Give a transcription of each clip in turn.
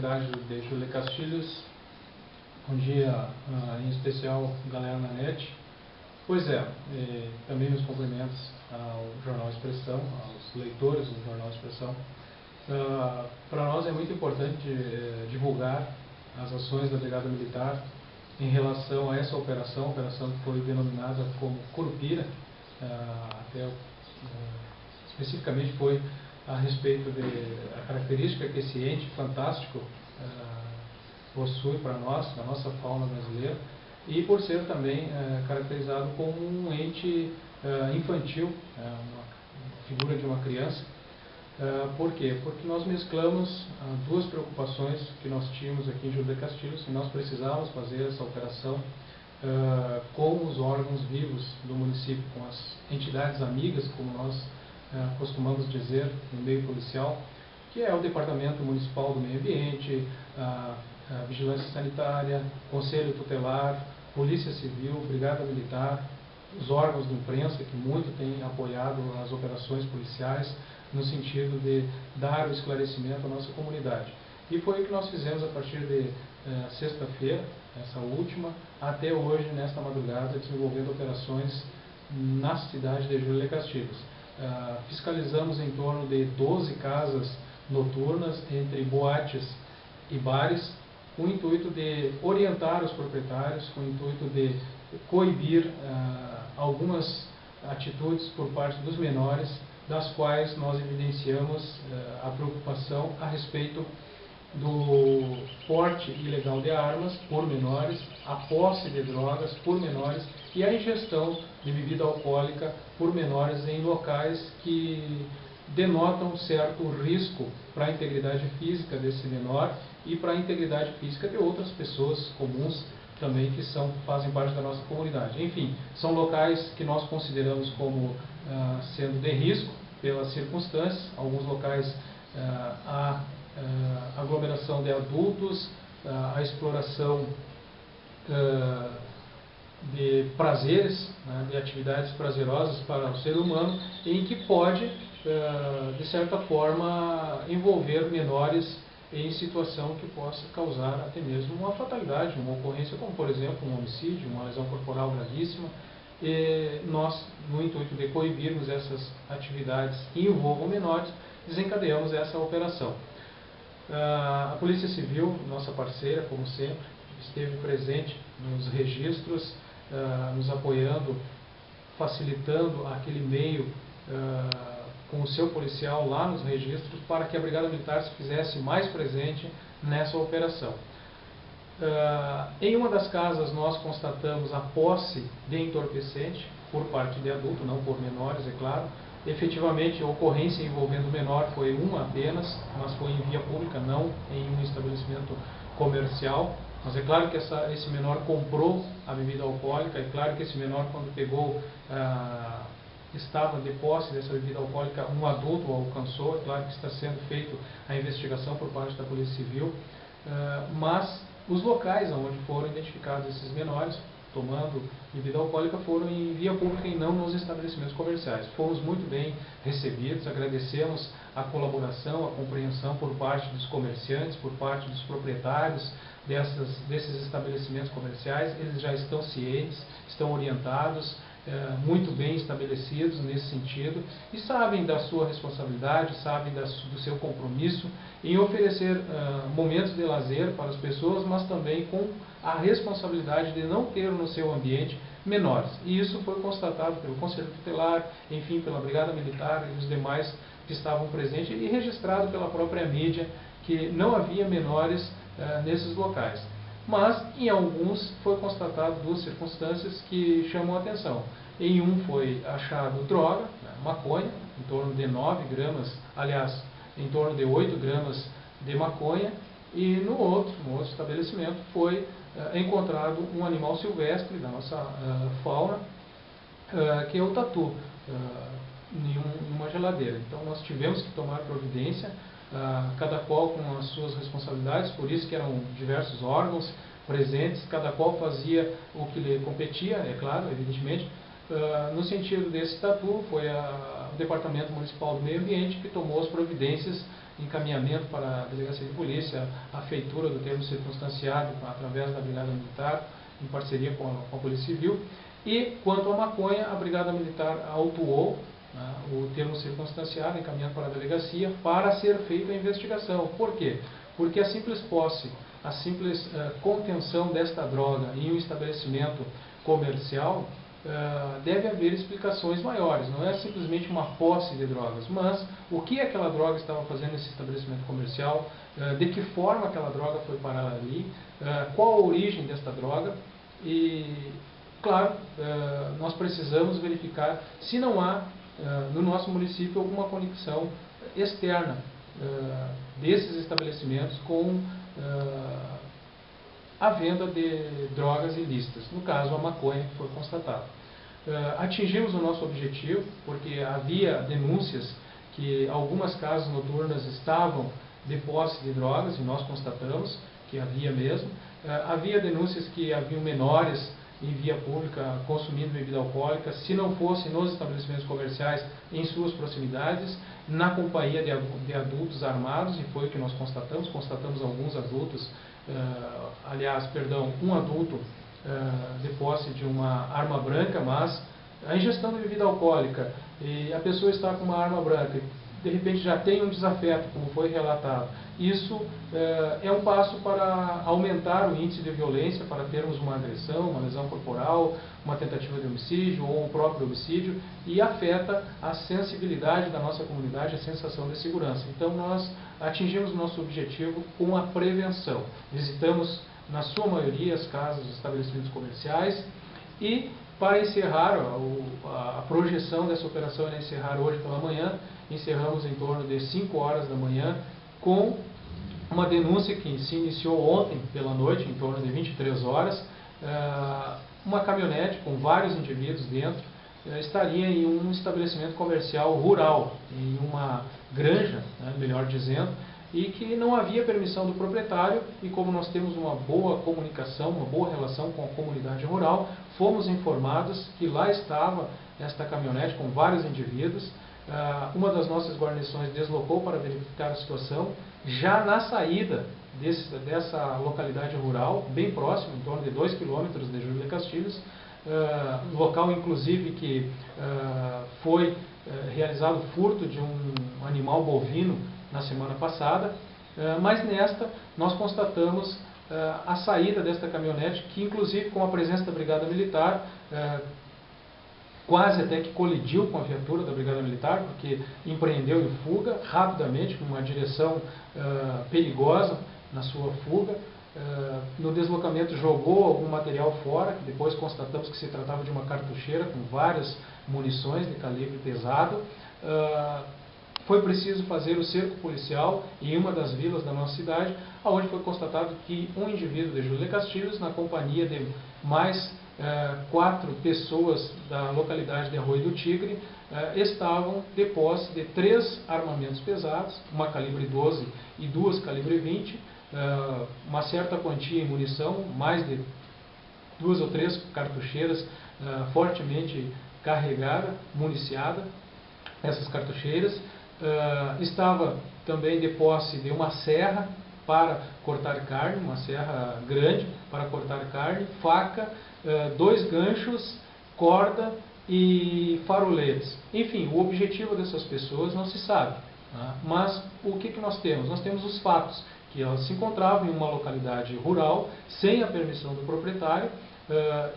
comunidade de Júlia Castilhos. Bom dia, em especial, galera na net. Pois é, também meus cumprimentos ao Jornal Expressão, aos leitores do Jornal Expressão. Para nós é muito importante divulgar as ações da Brigada Militar em relação a essa operação que foi denominada como Curupira, especificamente foi a respeito da característica que esse ente fantástico possui para nós, na nossa fauna brasileira, e por ser também caracterizado como um ente infantil, uma figura de uma criança. Por quê? Porque nós mesclamos duas preocupações que nós tínhamos aqui em Júlia Castilhos, e nós precisávamos fazer essa operação com os órgãos vivos do município, com as entidades amigas, como nós costumamos dizer no meio policial, que é o Departamento Municipal do Meio Ambiente, a Vigilância Sanitária, Conselho Tutelar, Polícia Civil, Brigada Militar, os órgãos de imprensa que muito têm apoiado as operações policiais no sentido de dar o esclarecimento à nossa comunidade. E foi o que nós fizemos a partir de sexta-feira, essa última, até hoje, nesta madrugada, desenvolvendo operações na cidade de Júlia Castilhos. Fiscalizamos em torno de 12 casas noturnas, entre boates e bares, com o intuito de orientar os proprietários, com o intuito de coibir algumas atitudes por parte dos menores, das quais nós evidenciamos a preocupação a respeito do porte ilegal de armas por menores, a posse de drogas por menores e a ingestão de bebida alcoólica por menores em locais que denotam certo risco para a integridade física desse menor e para a integridade física de outras pessoas comuns também que fazem parte da nossa comunidade. Enfim, são locais que nós consideramos como sendo de risco pelas circunstâncias. Alguns locais há aglomeração de adultos, a exploração de prazeres, de atividades prazerosas para o ser humano, em que pode, de certa forma, envolver menores em situação que possa causar até mesmo uma fatalidade, uma ocorrência como, por exemplo, um homicídio, uma lesão corporal gravíssima. E nós, no intuito de coibirmos essas atividades que envolvam menores, desencadeamos essa operação. A Polícia Civil, nossa parceira, como sempre, esteve presente nos registros, nos apoiando, facilitando aquele meio com o seu policial lá nos registros, para que a Brigada Militar se fizesse mais presente nessa operação. Em uma das casas nós constatamos a posse de entorpecente por parte de adulto, não por menores, é claro. Efetivamente, a ocorrência envolvendo menor foi uma apenas, mas foi em via pública, não em um estabelecimento comercial. Mas é claro que esse menor comprou a bebida alcoólica, é claro que esse menor, quando pegou, estava de posse dessa bebida alcoólica, um adulto o alcançou. É claro que está sendo feita a investigação por parte da Polícia Civil, mas os locais onde foram identificados esses menores tomando bebida alcoólica foram em via pública e não nos estabelecimentos comerciais. Fomos muito bem recebidos, agradecemos a colaboração, a compreensão por parte dos comerciantes, por parte dos proprietários desses estabelecimentos comerciais. Eles já estão cientes, estão orientados, muito bem estabelecidos nesse sentido, e sabem da sua responsabilidade, sabem do seu compromisso em oferecer momentos de lazer para as pessoas, mas também com a responsabilidade de não ter no seu ambiente menores. E isso foi constatado pelo Conselho Tutelar, enfim, pela Brigada Militar e os demais que estavam presentes, e registrado pela própria mídia que não havia menores nesses locais. Mas, em alguns, foi constatado duas circunstâncias que chamam a atenção. Em um foi achado droga, maconha, em torno de 9 gramas, aliás, em torno de 8 gramas de maconha, e no outro estabelecimento foi encontrado um animal silvestre da nossa fauna, que é o tatu, em uma geladeira. Então nós tivemos que tomar providência, cada qual com as suas responsabilidades, por isso que eram diversos órgãos presentes, cada qual fazia o que lhe competia, é claro, evidentemente. No sentido desse tatu, foi o Departamento Municipal do Meio Ambiente que tomou as providências encaminhamento para a Delegacia de Polícia, a feitura do termo circunstanciado através da Brigada Militar, em parceria com a Polícia Civil. E, quanto à maconha, a Brigada Militar autuou, né, o termo circunstanciado, encaminhando para a delegacia, para ser feita a investigação. Por quê? Porque a simples posse, a simples contenção desta droga em um estabelecimento comercial, deve haver explicações maiores. Não é simplesmente uma posse de drogas, mas o que aquela droga estava fazendo nesse estabelecimento comercial, de que forma aquela droga foi parar ali, qual a origem desta droga e, claro, nós precisamos verificar se não há no nosso município alguma conexão externa desses estabelecimentos com a venda de drogas ilícitas, no caso a maconha que foi constatada. Atingimos o nosso objetivo, porque havia denúncias que algumas casas noturnas estavam de posse de drogas, e nós constatamos que havia mesmo. Havia denúncias que haviam menores em via pública consumindo bebida alcoólica, se não fosse nos estabelecimentos comerciais, em suas proximidades, na companhia de adultos armados, e foi o que nós constatamos. Constatamos alguns adultos, um adulto de posse de uma arma branca, mas a ingestão de bebida alcoólica, e a pessoa está com uma arma branca, de repente já tem um desafeto, como foi relatado. Isso é um passo para aumentar o índice de violência, para termos uma agressão, uma lesão corporal, uma tentativa de homicídio ou o próprio homicídio, e afeta a sensibilidade da nossa comunidade, a sensação de segurança. Então nós atingimos o nosso objetivo com a prevenção. Visitamos, na sua maioria, as casas, os estabelecimentos comerciais, e para encerrar, a projeção dessa operação é encerrar hoje pela manhã. Encerramos em torno de 5 horas da manhã, com uma denúncia que se iniciou ontem pela noite, em torno de 23 horas. Uma caminhonete com vários indivíduos dentro estaria em um estabelecimento comercial rural, em uma granja, né, melhor dizendo, e que não havia permissão do proprietário, e como nós temos uma boa comunicação, uma boa relação com a comunidade rural, fomos informados que lá estava esta caminhonete com vários indivíduos. Uma das nossas guarnições deslocou para verificar a situação, já na saída dessa localidade rural, bem próximo, em torno de 2 quilômetros de Júlio de Castilhos, local inclusive que foi realizado o furto de um animal bovino na semana passada, mas nesta nós constatamos a saída desta caminhonete, que inclusive com a presença da Brigada Militar, quase até que colidiu com a viatura da Brigada Militar, porque empreendeu em fuga rapidamente, numa direção perigosa na sua fuga. No deslocamento jogou algum material fora, que depois constatamos que se tratava de uma cartucheira com várias munições de calibre pesado. Foi preciso fazer o cerco policial em uma das vilas da nossa cidade, onde foi constatado que um indivíduo de Júlio de Castilhos, na companhia de mais 4 pessoas da localidade de Arroio do Tigre, estavam de posse de 3 armamentos pesados, uma calibre 12 e 2 calibre 20, uma certa quantia em munição, mais de 2 ou 3 cartucheiras fortemente carregada, municiada, essas cartucheiras. Estava também de posse de uma serra para cortar carne, uma serra grande para cortar carne, faca, 2 ganchos, corda e faroletes. Enfim, o objetivo dessas pessoas não se sabe, né? Mas o que nós temos? Nós temos os fatos, que elas se encontravam em uma localidade rural, sem a permissão do proprietário,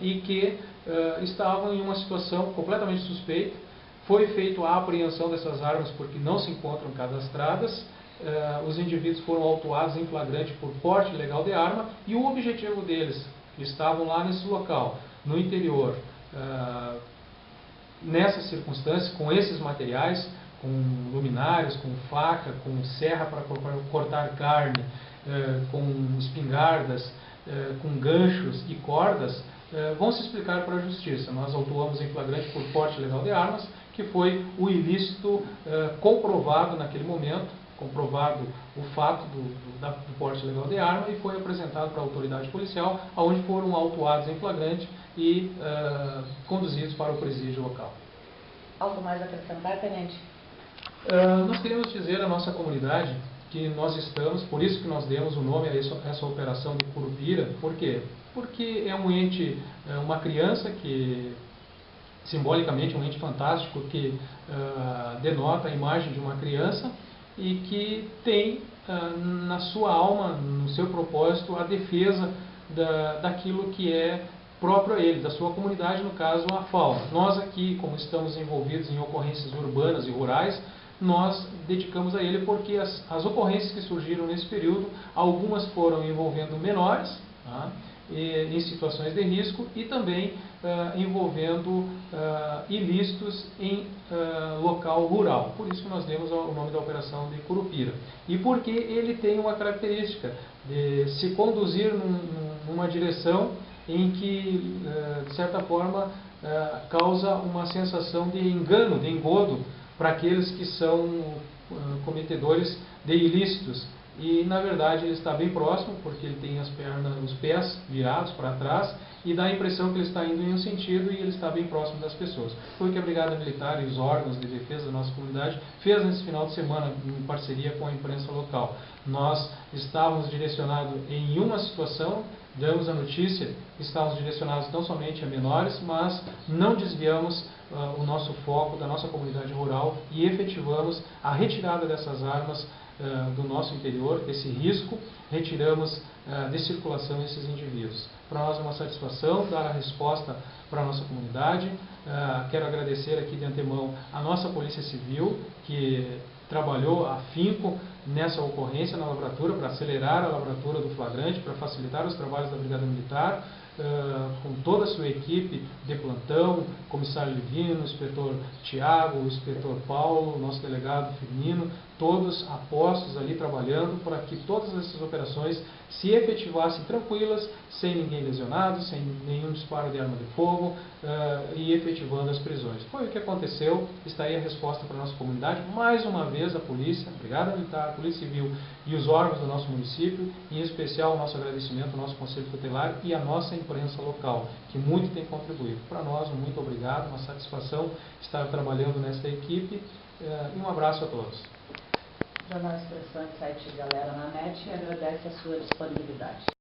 e que estavam em uma situação completamente suspeita. Foi feita a apreensão dessas armas porque não se encontram cadastradas. Os indivíduos foram autuados em flagrante por porte ilegal de arma, e o objetivo deles, que estavam lá nesse local, no interior, nessas circunstâncias, com esses materiais, com luminárias, com faca, com serra para cortar carne, com espingardas, com ganchos e cordas, vão se explicar para a justiça. Nós autuamos em flagrante por porte ilegal de armas, que foi o ilícito comprovado naquele momento, comprovado o fato do porte ilegal de arma, e foi apresentado para a autoridade policial, onde foram autuados em flagrante e conduzidos para o presídio local. Algo mais a acrescentar, tenente? Nós queremos dizer à nossa comunidade que nós estamos, por isso que nós demos o nome a essa operação de Curupira. Por quê? Porque é um ente, uma criança que, simbolicamente, um ente fantástico que denota a imagem de uma criança e que tem na sua alma, no seu propósito, a defesa daquilo que é próprio a ele, da sua comunidade, no caso a fauna. Nós aqui, como estamos envolvidos em ocorrências urbanas e rurais, nós dedicamos a ele porque as ocorrências que surgiram nesse período, algumas foram envolvendo menores, tá, em situações de risco, e também envolvendo ilícitos em local rural. Por isso que nós demos o nome da operação de Curupira. E porque ele tem uma característica de se conduzir numa direção em que, de certa forma, causa uma sensação de engano, de engodo, para aqueles que são cometedores de ilícitos. E, na verdade, ele está bem próximo, porque ele tem os pés virados para trás, e dá a impressão que ele está indo em um sentido e ele está bem próximo das pessoas. Foi o que a Brigada Militar e os órgãos de defesa da nossa comunidade fez nesse final de semana, em parceria com a imprensa local. Nós estávamos direcionados em uma situação, damos a notícia, estávamos direcionados não somente a menores, mas não desviamos o nosso foco da nossa comunidade rural e efetivamos a retirada dessas armas do nosso interior, desse risco, retiramos de circulação esses indivíduos. Para nós é uma satisfação dar a resposta para a nossa comunidade. Quero agradecer aqui de antemão a nossa Polícia Civil, que trabalhou afinco nessa ocorrência na lavratura, para acelerar a lavratura do flagrante, para facilitar os trabalhos da Brigada Militar, com toda a sua equipe de plantão, comissário Livino, inspetor Tiago, o inspetor Paulo, nosso delegado Firmino, todos apostos ali trabalhando para que todas essas operações se efetivassem tranquilas, sem ninguém lesionado, sem nenhum disparo de arma de fogo e efetivando as prisões. Foi o que aconteceu, está aí a resposta para a nossa comunidade. Mais uma vez a polícia, a Brigada Militar, a Polícia Civil e os órgãos do nosso município, em especial o nosso agradecimento ao nosso Conselho Tutelar e à nossa imprensa local, que muito tem contribuído. Para nós, um muito obrigado, uma satisfação estar trabalhando nesta equipe e um abraço a todos. Jornal Expressão e site Galera na Net agradece a sua disponibilidade.